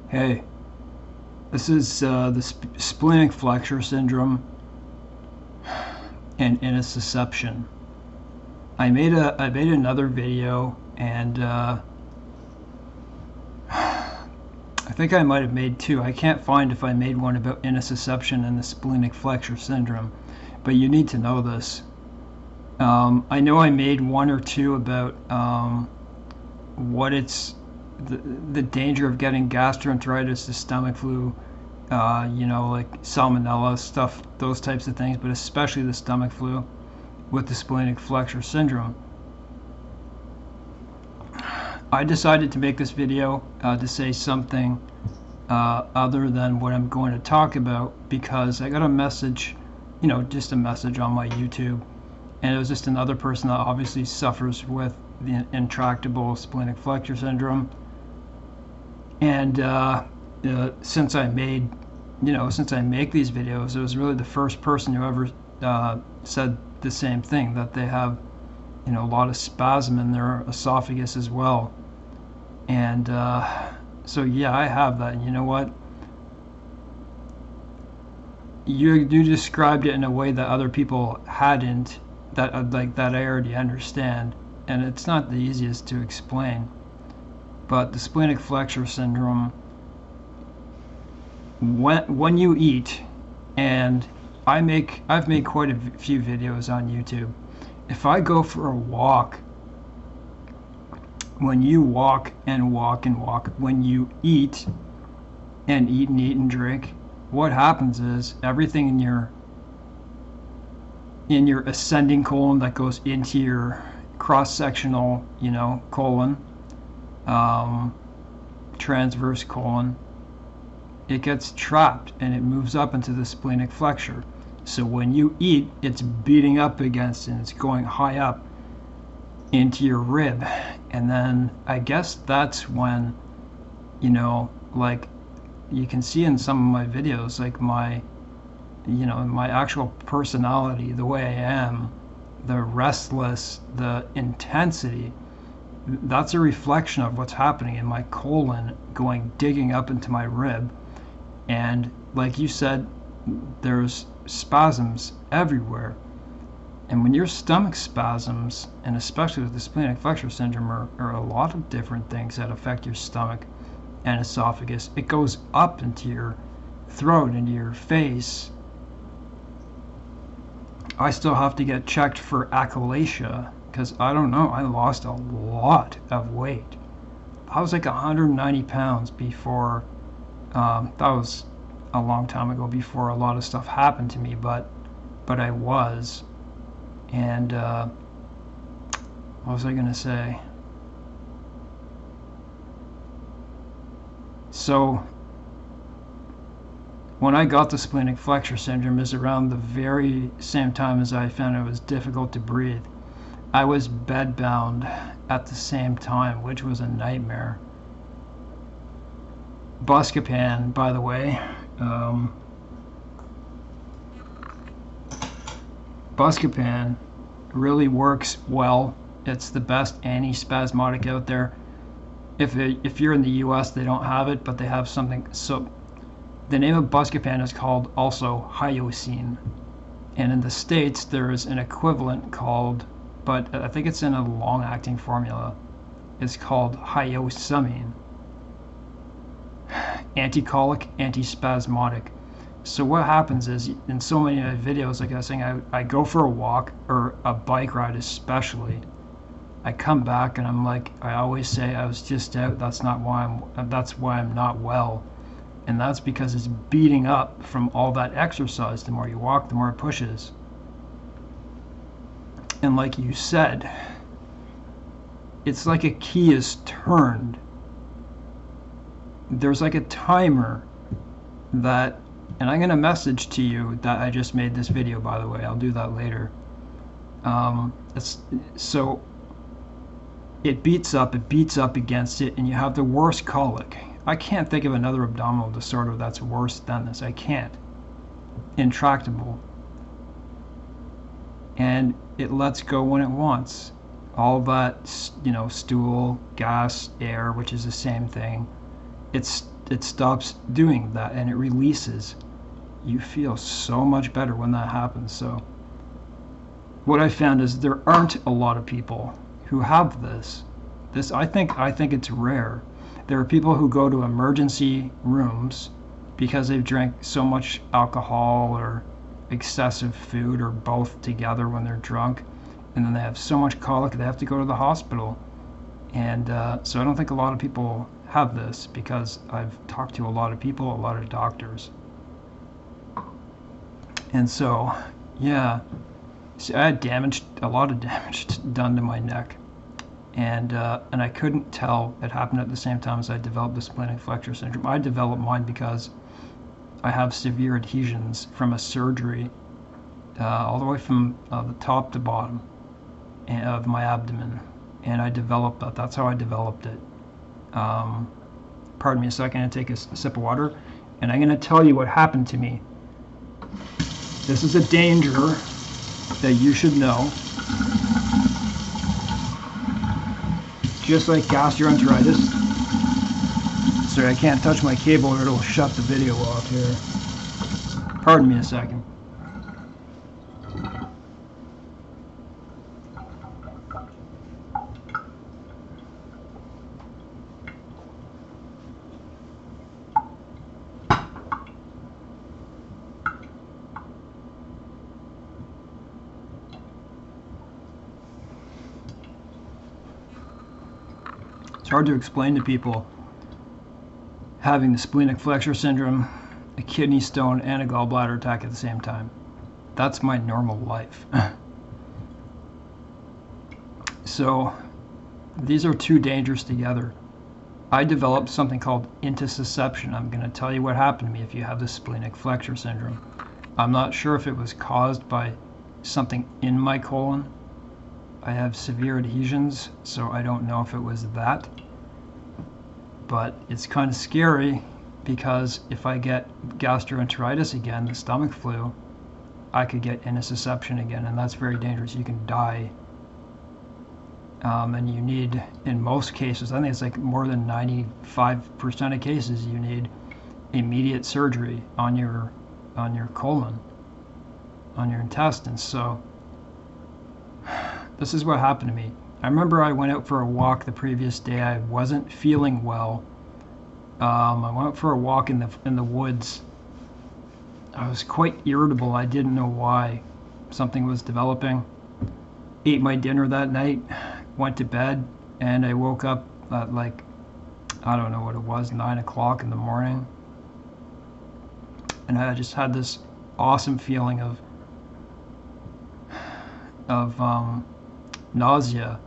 Hey, this is the Splenic Flexure Syndrome and Intussusception. I made another video, and I think I might have made two. I can't find if I made one about intussusception and the Splenic Flexure Syndrome, but you need to know this. I know I made one or two about what it's the danger of getting gastroenteritis, the stomach flu, like salmonella stuff, those types of things, but especially the stomach flu with the Splenic Flexure Syndrome. I decided to make this video to say something other than what I'm going to talk about because I got a message, just a message on my YouTube, and it was just another person that obviously suffers with the intractable Splenic Flexure Syndrome. And since I make these videos, it was really the first person who ever said the same thing, that they have, a lot of spasm in their esophagus as well. And so yeah, I have that. And you know what? You described it in a way that other people hadn't, that I already understand, and it's not the easiest to explain. But the Splenic Flexure Syndrome, when you eat, and I've made quite a few videos on YouTube. If I go for a walk, when you walk and walk and walk, when you eat and eat and eat and drink, what happens is everything in your ascending colon that goes into your cross-sectional, colon, transverse colon, it gets trapped and it moves up into the splenic flexure. So when you eat, it's beating up against and it's going high up into your rib. And then I guess that's when, like you can see in some of my videos, like my actual personality, the way I am, the restless, the intensity, that's a reflection of what's happening in my colon digging up into my rib. And like you said, there's spasms everywhere. And when your stomach spasms, and especially with the Splenic Flexure Syndrome, are a lot of different things that affect your stomach and esophagus. It goes up into your throat, into your face. I still have to get checked for achalasia because I don't know, I lost a lot of weight. I was like 190 pounds before, that was a long time ago, before a lot of stuff happened to me, but I was. And what was I going to say? So when I got the Splenic Flexure Syndrome is around the very same time as I found it was difficult to breathe. I was bedbound at the same time, which was a nightmare. Buscopan, by the way, Buscopan really works well. It's the best antispasmodic out there. If you're in the US, they don't have it, but they have something. So the name of Buscopan is called also hyoscine, and in the States there is an equivalent called, but I think it's in a long-acting formula. It's called hyoscine. Anticolic, antispasmodic. So what happens is, in so many videos, like I was saying, I go for a walk or a bike ride especially. I come back and I'm like, I always say I was just out. That's why I'm not well. And that's because it's beating up from all that exercise. The more you walk, the more it pushes. And like you said, it's like a key is turned. There's like a timer that, and I'm going to message to you that I just made this video, by the way. I'll do that later. So it beats up against it, and you have the worst colic. I can't think of another abdominal disorder that's worse than this. I can't. Intractable. And it lets go when it wants. All that, stool, gas, air, which is the same thing. It's it stops doing that and it releases. You feel so much better when that happens. So what I found is there aren't a lot of people who have this. I think it's rare. There are people who go to emergency rooms because they've drank so much alcohol or excessive food or both together when they're drunk, and then they have so much colic they have to go to the hospital. And so I don't think a lot of people have this, because I've talked to a lot of people, a lot of doctors. And so, yeah, so I had a lot of damage done to my neck. And I couldn't tell it happened at the same time as I developed the splenic flexure syndrome. I developed mine because I have severe adhesions from a surgery, all the way from the top to bottom of my abdomen, and I developed that. That's how I developed it. Pardon me a second, I'm going to take a sip of water, and I'm going to tell you what happened to me. This is a danger that you should know. Just like gastroenteritis. Sorry, I can't touch my cable or it'll shut the video off here. Pardon me a second. It's hard to explain to people having the splenic flexure syndrome, a kidney stone, and a gallbladder attack at the same time. That's my normal life. So these are two dangers together. I developed something called intussusception. I'm going to tell you what happened to me if you have the splenic flexure syndrome. I'm not sure if it was caused by something in my colon. I have severe adhesions, so I don't know if it was that. But it's kind of scary, because if I get gastroenteritis again, the stomach flu, I could get intussusception again, and that's very dangerous. You can die. And you need, in most cases, I think it's like more than 95% of cases, you need immediate surgery on your colon, on your intestines. So this is what happened to me. I remember I went out for a walk the previous day. I wasn't feeling well. I went out for a walk in the woods. I was quite irritable. I didn't know why. Something was developing. Ate my dinner that night, went to bed, and I woke up at like, I don't know what it was, 9 o'clock in the morning. And I just had this awesome feeling of nausea,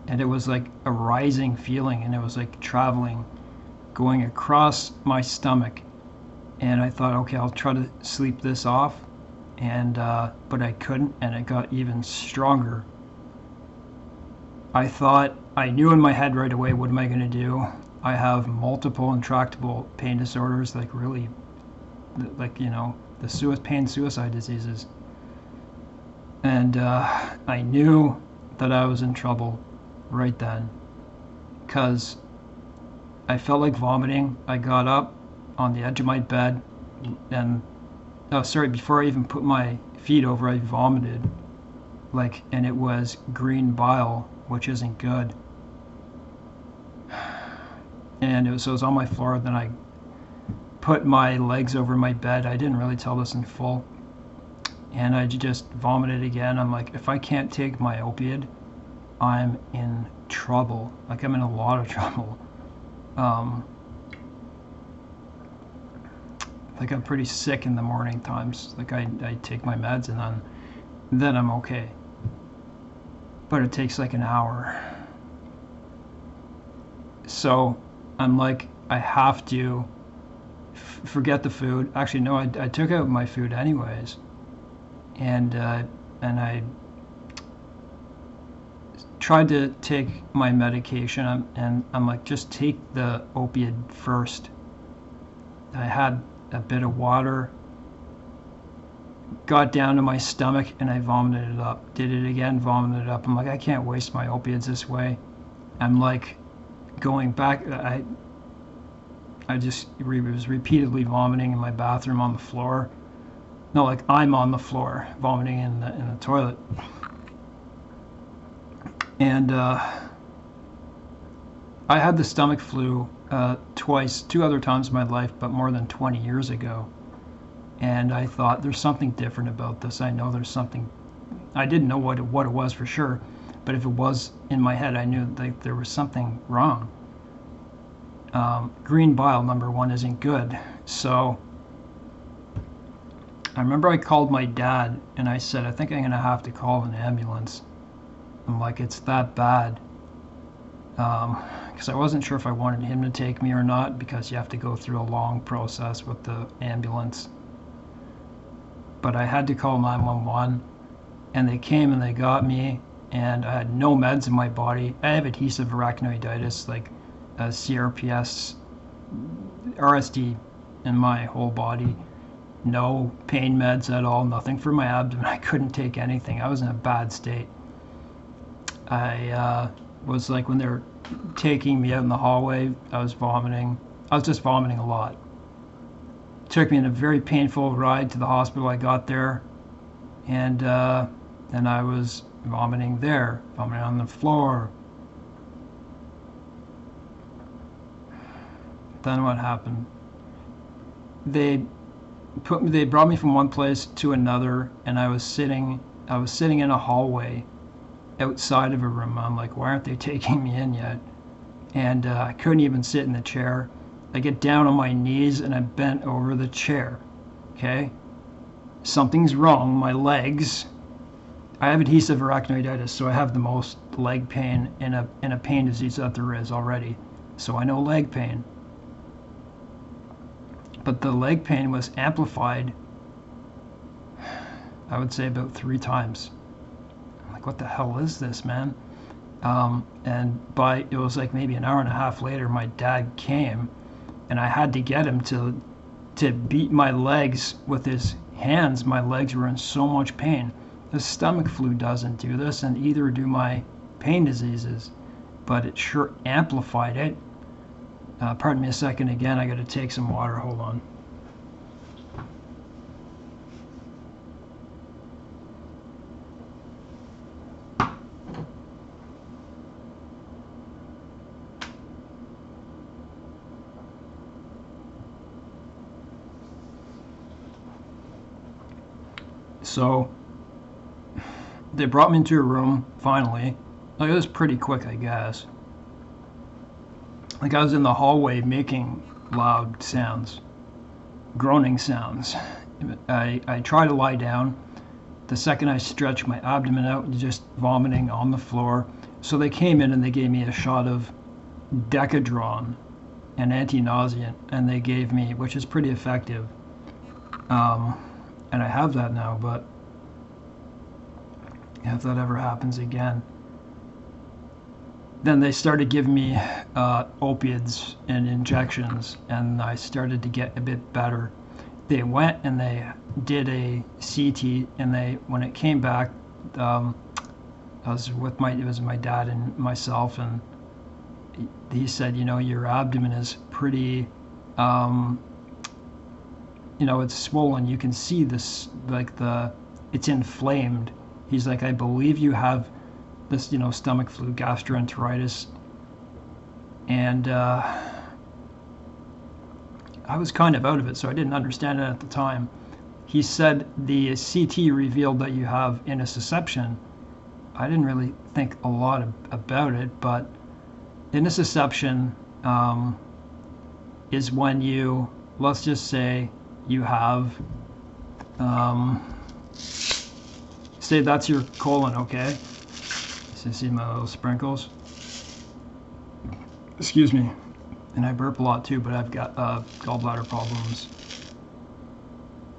and it was like a rising feeling, and it was like traveling, going across my stomach. And I thought, okay, I'll try to sleep this off, and but I couldn't, and it got even stronger. I knew in my head right away, what am I going to do? I have multiple intractable pain disorders, like really, like, you know, the pain suicide diseases. And I knew that I was in trouble right then, because I felt like vomiting. I got up on the edge of my bed, and before I even put my feet over, I vomited, like, and it was green bile, which isn't good. And it was on my floor. Then I put my legs over my bed. I didn't really tell this in full. And I just vomited again. I'm like, if I can't take my opiate, I'm in trouble. Like, I'm in a lot of trouble. Like, I'm pretty sick in the morning times. Like, I take my meds, and then I'm okay. But it takes like an hour. So I'm like, I have to forget the food. Actually, no, I took out my food anyways. And I tried to take my medication, and I'm like, just take the opiate first. I had a bit of water, got down to my stomach, and I vomited it up. Did it again, vomited it up. I'm like, I can't waste my opiates this way. I'm like going back. I was repeatedly vomiting in my bathroom on the floor. No, like I'm on the floor vomiting in the toilet. And I had the stomach flu twice, 2 other times in my life, but more than 20 years ago. And I thought, there's something different about this. I know there's something. I didn't know what it was for sure, but if it was in my head, I knew that there was something wrong. Green bile, number one, isn't good. So I remember I called my dad and I said, I think I'm going to have to call an ambulance. I'm like, it's that bad. Because I wasn't sure if I wanted him to take me or not, because you have to go through a long process with the ambulance. But I had to call 911, and they came and they got me, and I had no meds in my body. I have adhesive arachnoiditis, like CRPS, RSD in my whole body. No pain meds at all, nothing for my abdomen. I couldn't take anything. I was in a bad state. I was like, when they were taking me out in the hallway, I was vomiting. I was just vomiting a lot. Took me in a very painful ride to the hospital. I got there, and then I was vomiting there, vomiting on the floor. Then what happened? They brought me from one place to another, and I was sitting in a hallway outside of a room. I'm like, why aren't they taking me in yet? And I couldn't even sit in the chair. I get down on my knees and I bent over the chair. Okay? Something's wrong. My legs. I have adhesive arachnoiditis, so I have the most leg pain in a pain disease that there is already. So I know leg pain. But the leg pain was amplified, I would say, about 3 times. I'm like, what the hell is this, man? And it was like maybe an hour and a half later, my dad came, and I had to get him to beat my legs with his hands. My legs were in so much pain. The stomach flu doesn't do this, and either do my pain diseases, but it sure amplified it. Pardon me a second again, I gotta take some water, hold on. So they brought me into a room finally. Like, it was pretty quick, I guess. Like, I was in the hallway making loud sounds, groaning sounds. I try to lie down. The second I stretch my abdomen out, just vomiting on the floor. So they came in and they gave me a shot of Decadron, an anti-nauseant, and they gave me, which is pretty effective. And I have that now, but if that ever happens again. Then they started giving me opiates and injections, and I started to get a bit better. They went and they did a CT, and when it came back, I was with it was my dad and myself, and he said, your abdomen is pretty, it's swollen. You can see this, like it's inflamed. He's like, I believe you have this, stomach flu, gastroenteritis. And I was kind of out of it, so I didn't understand it at the time. He said the CT revealed that you have intussusception. I didn't really think a lot about it, but intussusception is when you, let's just say, you have, say that's your colon, okay? So you see my little sprinkles? Excuse me. And I burp a lot too, but I've got gallbladder problems.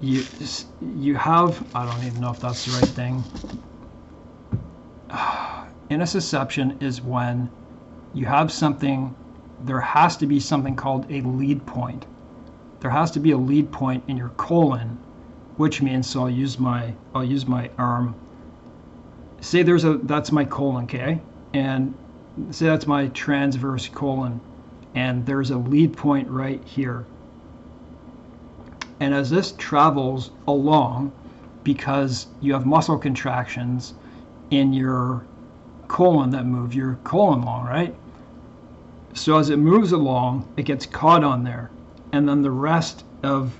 You have, I don't even know if that's the right thing. Intussusception is when you have something, there has to be something called a lead point. There has to be a lead point in your colon, which means, so I'll use my arm. Say that's my colon, okay? And say that's my transverse colon. and there's a lead point right here. And as this travels along, because you have muscle contractions in your colon that move your colon along, right? So as it moves along, it gets caught on there, and then the rest of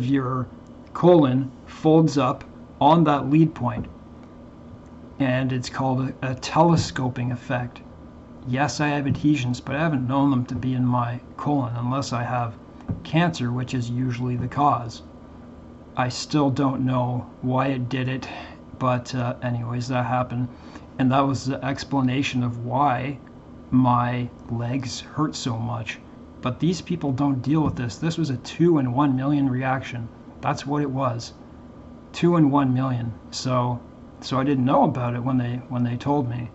your colon folds up on that lead point, and it's called a telescoping effect. Yes, I have adhesions, but I haven't known them to be in my colon unless I have cancer, which is usually the cause. I still don't know why it did it, but anyways, that happened, and that was the explanation of why my legs hurt so much. But these people don't deal with this. This was a 2 in 1 million reaction. That's what it was. 2 in 1 million. So I didn't know about it when they told me.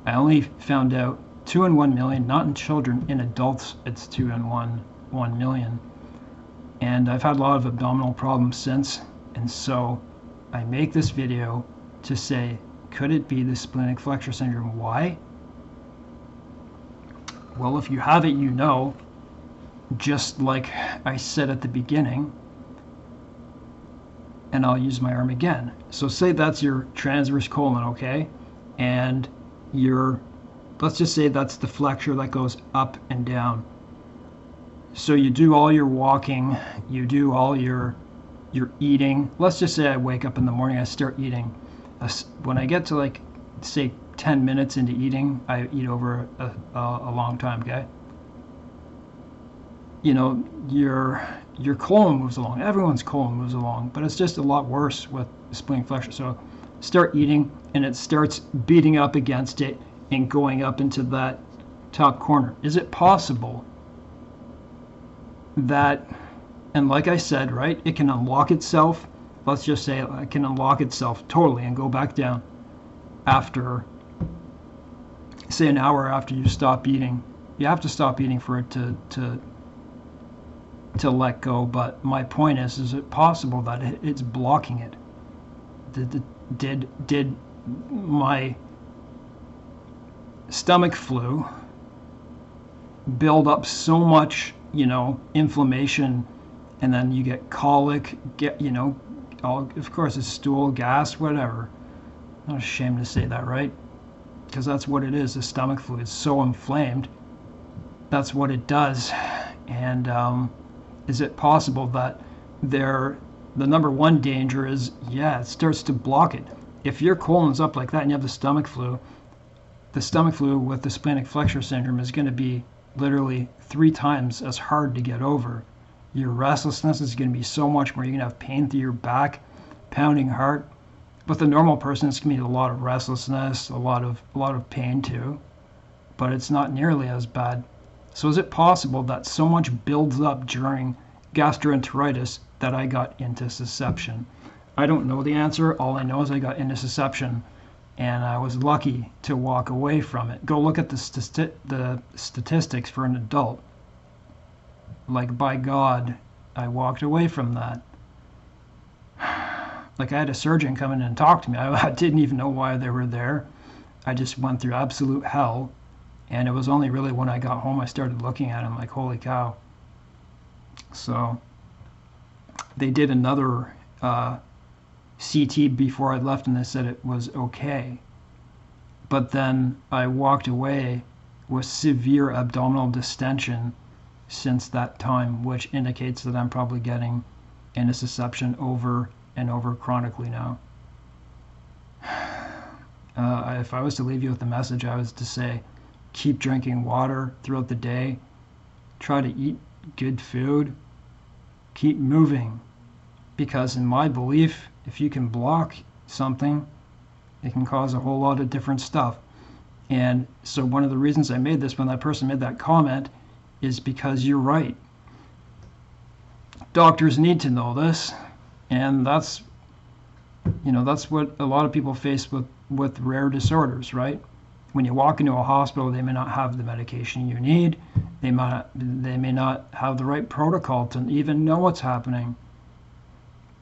I only found out 2 in 1 million, not in children. In adults, it's 2 in 1 million. And I've had a lot of abdominal problems since, and so I make this video to say, could it be the splenic flexure syndrome? Why? Well, if you have it, you know, just like I said at the beginning, and I'll use my arm again. So say that's your transverse colon, okay? And let's just say that's the flexure that goes up and down. So you do all your walking, you do all your eating. Let's just say I wake up in the morning, I start eating. When I get to, like, say 10 minutes into eating, I eat over a long time, okay? You know, your colon moves along. Everyone's colon moves along, but it's just a lot worse with splenic flexure. So start eating, and it starts beating up against it and going up into that top corner. Is it possible that, and like I said, right, it can unlock itself. Let's just say it can unlock itself totally and go back down after, say, an hour after you stop eating. You have to stop eating for it to let go. But my point is it possible that it's blocking it? Did my stomach flu build up so much, you know, inflammation, and then you get colic, of course it's stool, gas, whatever. I'm not ashamed to say that, right? Because that's what it is. The stomach flu is so inflamed. That's what it does. And is it possible that the number one danger is, yeah, it starts to block it. If your colon's up like that and you have the stomach flu with the splenic flexure syndrome is going to be literally 3 times as hard to get over. Your restlessness is going to be so much more. You're going to have pain through your back, pounding heart. With a normal person, it's going to be a lot of restlessness, a lot of pain too, but it's not nearly as bad. So is it possible that so much builds up during gastroenteritis that I got intussusception? I don't know the answer. All I know is I got intussusception, and I was lucky to walk away from it. Go look at the statistics for an adult. Like, by God, I walked away from that. Like, I had a surgeon come in and talk to me. I didn't even know why they were there. I just went through absolute hell. And it was only really when I got home I started looking at him like, holy cow. So they did another CT before I left, and they said it was okay. But then I walked away with severe abdominal distension since that time, which indicates that I'm probably getting intussusception over and over chronically now. If I was to leave you with a message, I was to say, keep drinking water throughout the day, try to eat good food, keep moving, because in my belief, if you can block something, it can cause a whole lot of different stuff. And so one of the reasons I made this when that person made that comment is because you're right. Doctors need to know this, and that's what a lot of people face with rare disorders, right? When you walk into a hospital, they may not have the medication you need. They may not have the right protocol to even know what's happening.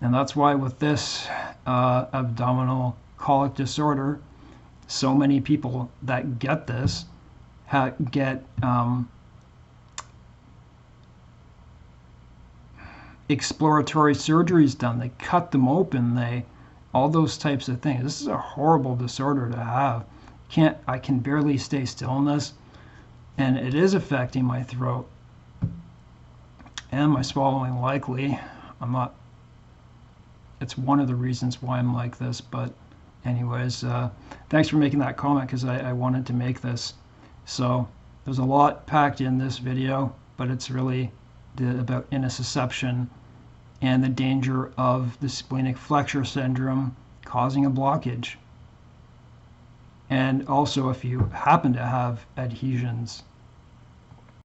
And that's why with this abdominal colic disorder, so many people that get this get exploratory surgeries done. They cut them open. All those types of things. This is a horrible disorder to have. I can barely stay still in this, and it is affecting my throat and my swallowing likely. It's one of the reasons why I'm like this, but anyways, thanks for making that comment, because I wanted to make this. So there's a lot packed in this video, but it's really about intussusception and the danger of the splenic flexure syndrome causing a blockage. And also if you happen to have adhesions.